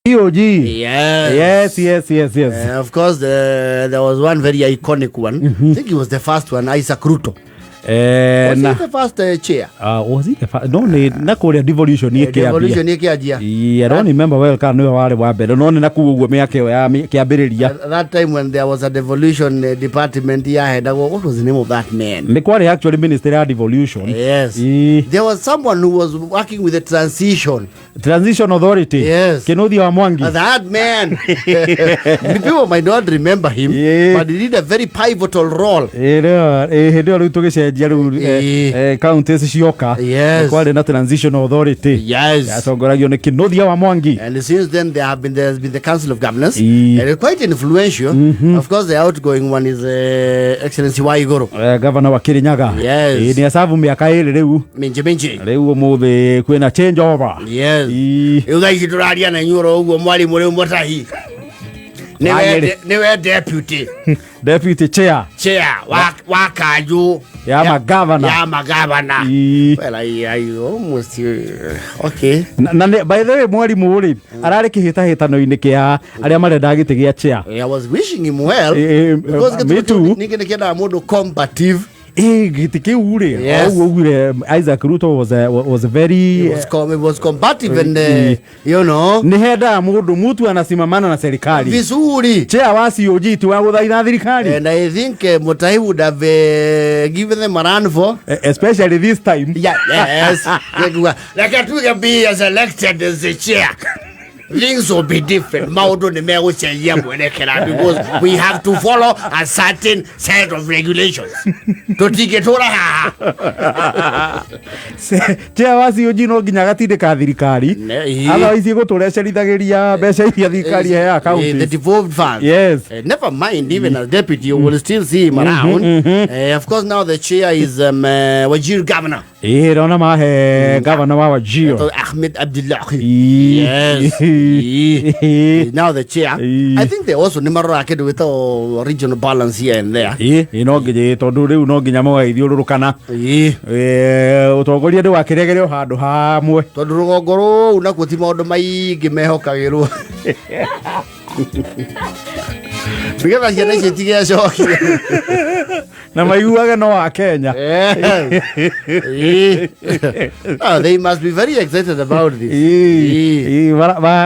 EOG. Yes. Of course, there was one very iconic one. I think it was the first one, Isaac Ruto. Was he the first chair? Was he the first? No, nakuria devolution devolution yekiajia. I don't remember well kana no wale wa mbere no nakuguo miake ya kiambiriria. That time when there was a devolution department head, what was the name of that man? The quali actually minister of devolution. Yes. There was someone who was working with the transition authority. Yes. Kennedy wa Mwangi. That man. People might not remember him, but he did a very pivotal role. Counties cioka kwale na transition authority atongoragio ni Kennedy wa Mwangi, and since then there's been the Council of Governors, and it's quite influential. Of course the outgoing one is Excellency Waiguru, governor wa Kirinyaga. Ni asavu miaka ile riu riu muthe kwina change over. Ugai turaria na nyuro uguo mwalimu riu Mutahi niwe deputy chair wa Kanju ya magavana. Well, I almost okay. Na by the way mwalimu uri arari kihitahitano-ini kia aria marenda gite gia chair. I was wishing him well because nikienda mundu combative. Gitikiure Isaac Ruto was very it was combative and you know ni heda mutu anasimamana na serikali vizuri. Chair wa COG tu wa guthaitha thirikari, and I think Mutahi would have given them a run for especially this time. Yes. Like to be as elected as the chair, things will be different. Because we have to follow a certain set of regulations. To take it over. Chair wa COG no nginya gatinde ka thirikari, otherwise guturecerithagiria mbeca iria thirikari ya county, the devolved funds. Never mind, even as deputy you will still see him around. Of course now the chair is Wajir governor. Rona mahe governor wa Wajir, Ahmed Abdullahi. Now the chair. I think they also nimarake with regional balance here and there. No nginya tondu riu no nginya mwaithiururukana utongoria ndu wakiregerio handu hamwe tondu rugongo ru na kuti maundu maingi mehokagirwo Because I get to shock na maiguaga no wa Kenya. They must be very excited about this.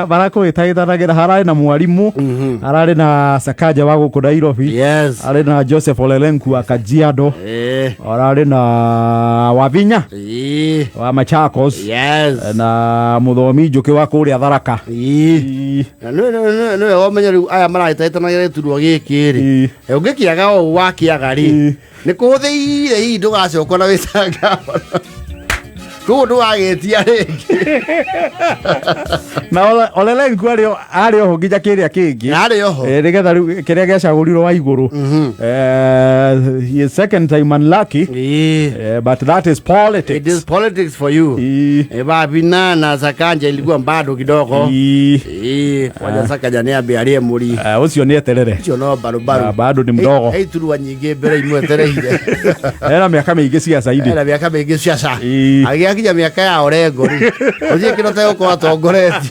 Barako itaithanagira harari na mwalimu, harari na Sakaja wa guku Nairobi, harari na Joseph Olelenku wa Kajiado, harari na Wavinya wa Machakos, na Muthomi Njuki wa kuria Tharaka. No wamenyeru aya maraitaithanagira turwa gikiri ungikiaga o wakiaga ri ni kuthire ndugacoka na wicanga ndu wagetia ringi na Olelenku ari oho nginya kiria kingi ari oho nigetha riu kiria giacagurirwo wa iguru second time unlucky, but that is politics. It is politics for you. Bina na Sakanja ilikuwa bado kidogo waja Sakaja ni abiarie muri ucio ni eterere ucio no barubaru bado ni mdogo turuwa nyingi mbere imwetereire era miaka mingi siasa indi era miaka mingi siasa agiakinya miaka ya Orengo uthie kinote uko atongoretie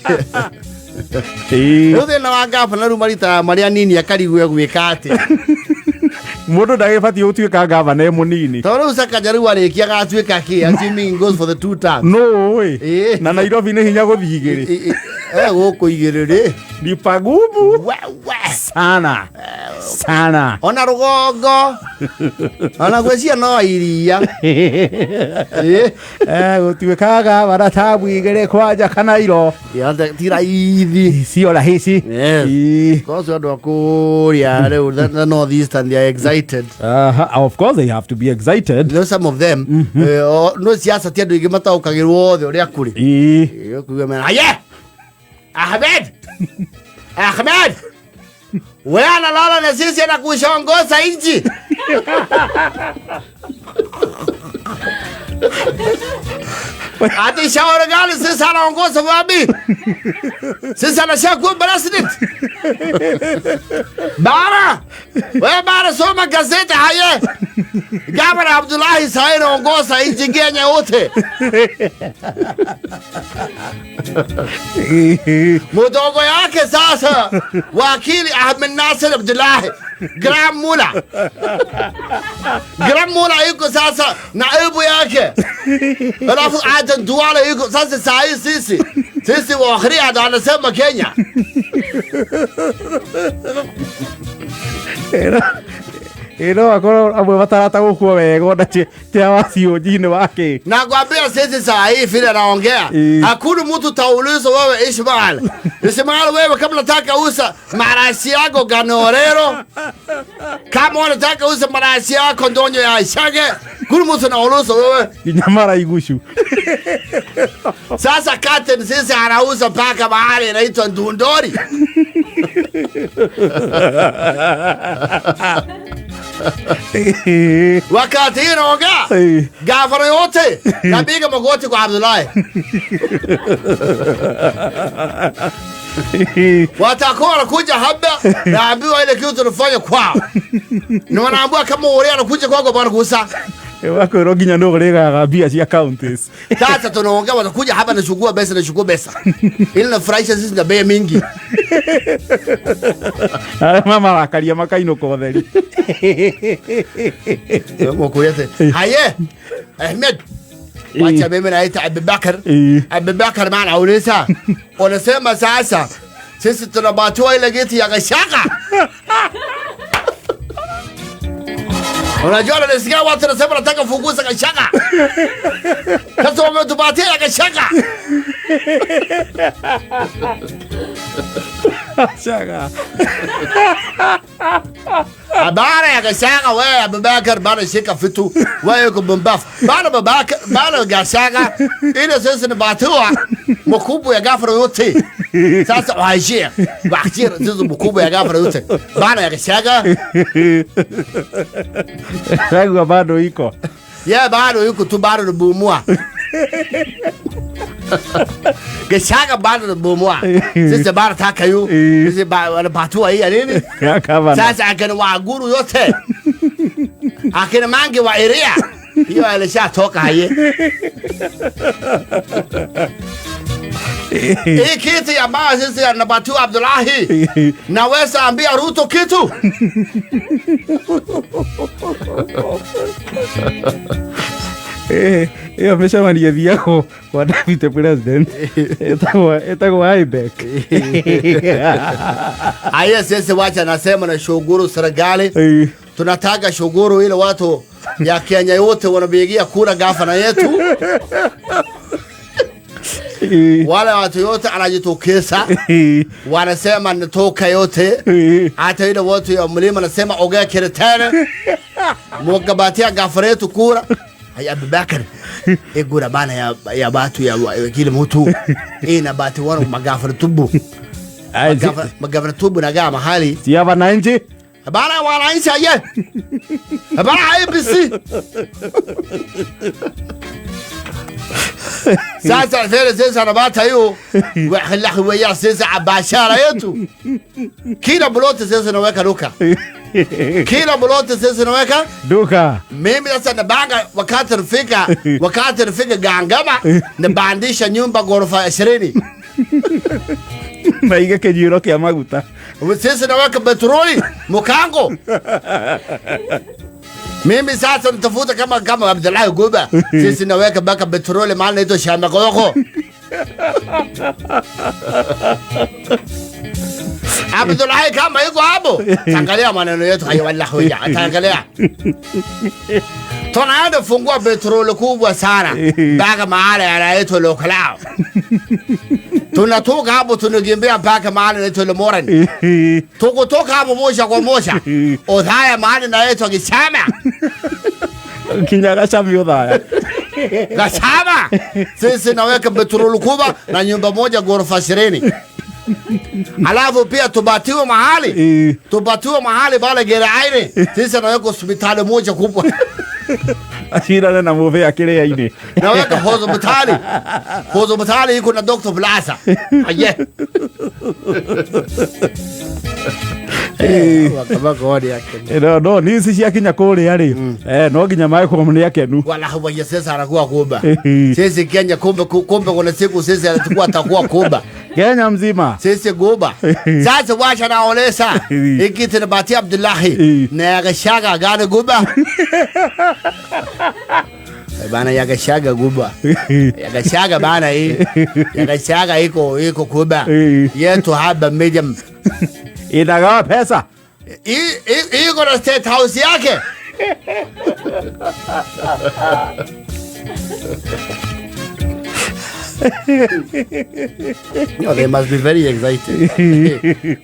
Ruthe na wangapa na rumarita maria nini akarigwe gwika ati mundu ndagibati utuika gavana e munini tondu Sakaja riu arikia gatuika ki assuming goes for the two terms. No way. Na Nairobi ni hinya guthii igiri guku igiri ri ni pagumu sana ona rugongo ona gwecia no iria gutiwekaga baratabu igere kwaja kanairo tira ithi sio rahisi. Because andu akuria riu the northeastern they are excited. Of course they have to be excited. You know, some of them no siasa ti andu ingi mataukagirwo othe uria kuri kuga mena Ahmed wewe analala na sisi na kushongoza nchi. ati shauri gani sasa anaongoza wapi? Sasa anashakuwa president. Bara wewe bara soma gazeti haya. Gavana Abdullahi sasa anaongoza nchi Kenya yote. Mdogo yake sasa wakili Ahmed Nasir Abdullahi Gram Mula yuko sasa naibu yake. Alafu Aden Duale yuko sasa sahi sisi wa akhiri anasema Kenya. Akoro amwe batarata gukua wego na tia wasio jini wake. Na kwambia sisi saa hii vile naongea hakuna mtu taulizo wewe Ismail wewe kama unataka usa marasi yako Ganorero, kama unataka usa marasi yako Ndonyo ya Ishage, kuna mtu naulizo wewe Nyamara Igushu. Sasa Captain sisi anauza paka mahali inaitwa Ndundori. Wakati inaongea gavana yote napiga magoti kwa Abdullahi. Watakuwa wanakuja hapa naambiwa ile kitu tunafanya kwao. Na wanaambiwa kama ule anakuja kwako bwana kusa. Wako roginya ndo lega gabia si accounts. Sasa tunaongea watakuja hapa nachukua pesa. Ile nafurahisha sisi na bei mingi. Mama akalia makaino kwa theri. Wako yote. Haye. Ahmed. Wacha mimi naita Abubakar maana ulisa. Unasema sasa sisi tunabatoa ile geti ya Gashaka. Unajua nasikia watu wanasema nataka funguza Gashaka. Sasa wametupatia Gashaka. Gashaka. Abara ya Gashaka wewe Abubakar bana shika fitu wewe kumbaf. Bana Gashaka ile sasa ni batoa mkubwa ya gafara yote. Sasa wajia sasa mkubwa ya gafara yote. Bana ya Gashaka. Rangu bado iko. Yeah, bado yuko tu bado na bumua. Gashaka bado na bumua. Sisi bado taka yu. Sisi bado patua hii nini? Sasa akina waguru yote. Akina mangi wa area. Hiyo alisha toka haye. Hii kitu ya mbaya sisi anapatua Abdullahi. Naweza ambia Ruto kitu. Yo ameshamania yako kwa David president. Etakuwa Ibek. Aya sisi wacha nasema na shuguru serikali. Tunataka shuguru ile watu ya Kenya yote wanabigia kura gavana yetu. Wale watu yote anajitokeza wanasema nitoka yote hata ile watu ya mlima nasema ogea kiretana mwabatia gavana yetu kura. Haya Abubakar egura bana ya batu ya kile mtu ina batu wana magavana tubu magavana tubu na gama hali si hapa na nje bana wananchi aye bana IBC. Sasa vile sasa anabata hiyo wallahi wewe sasa abashara yetu kila blote sasa naweka duka. Kila blote sasa naweka duka. Mimi sasa nabanga wakati nifika Gangama nabandisha nyumba ghorofa 20. Maiga kejiro kia maguta. Sasa naweka petroli Mukango. Mimi sasa nitafuta kama Abdullahi Guba. Sisi naweka baka petroli maana ito shamba koko. Abdullahi kama yuko hapo. Angalia maneno yetu hayo wallahi hoja. Angalia. Tunaenda fungua petroli kubwa sana. Baka mahali anaitwa Lokalao. Tunatoka hapo tunakimbia mpaka mahali anaitwa Lomoran. Tukutoka hapo moja kwa moja. Odhaya mahali anaitwa Gishama. Kinyaga chami odhaya. Gashama. Sisi naweka petroli kubwa na nyumba moja ghorofa 20. Alafu pia tubatiwe mahali. Tubatiwe mahali bale Geraini. Sisi naweka hospitali moja kubwa. Ashirane na Movea Kiria-ini. Naweka hospitali iko na Dr. Blasa. Aye. No ni ici ciakinya kuria ri no nginya mai kumuni akenu wala hawa ya sasa anakuwa kuba sisi Kenya kumbe kuna siku sisi atakuwa kuba Kenya mzima sisi kuba sasa wacha naolesa ikiti na Bati Abdullahi na yagashaga gane kuba bana yagashaga kuba yagashaga bana hii yagashaga iko kuba yetu haba medium inagawa pesa iko na state house yake. No, they must be very excited.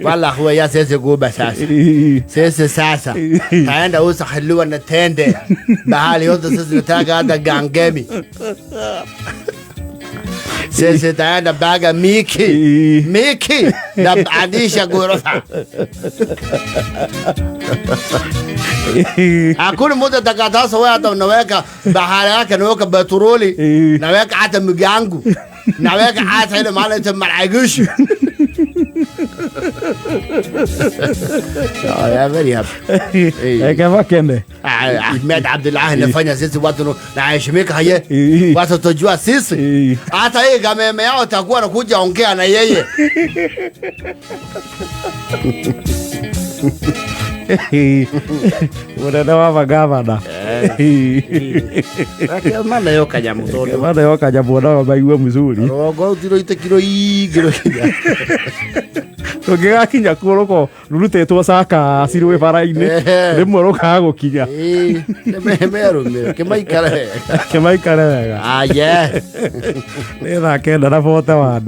Wala huwa ya sese guba sasa. Sese sasa. Taenda usa halua na tende. Bahali yote sese nataga hata gangemi. Sese taenda baga Miki na adisha gorofa. Hakuna mtu atakatasa wewe hata unaweka bahari yake naweka petroli naweka hata migangu naweka hata ile mali ya maragish. Ya very happy. Kama kende Ahmed Abdullah anafanya sisi watu na heshimika haye watu tojua sisi hata yeye kama yao atakuwa anakuja ongea na yeye. Unaelewa magavana mana yoka jamu todo mana yoka jamu na baiwe mzuri rogo utiro ite kilo tugigakinya kuroko rurutetwo saka sirwe bara-ini rimwe rukaga gukinya memerume kemaikare wega aye ni thake na bota wa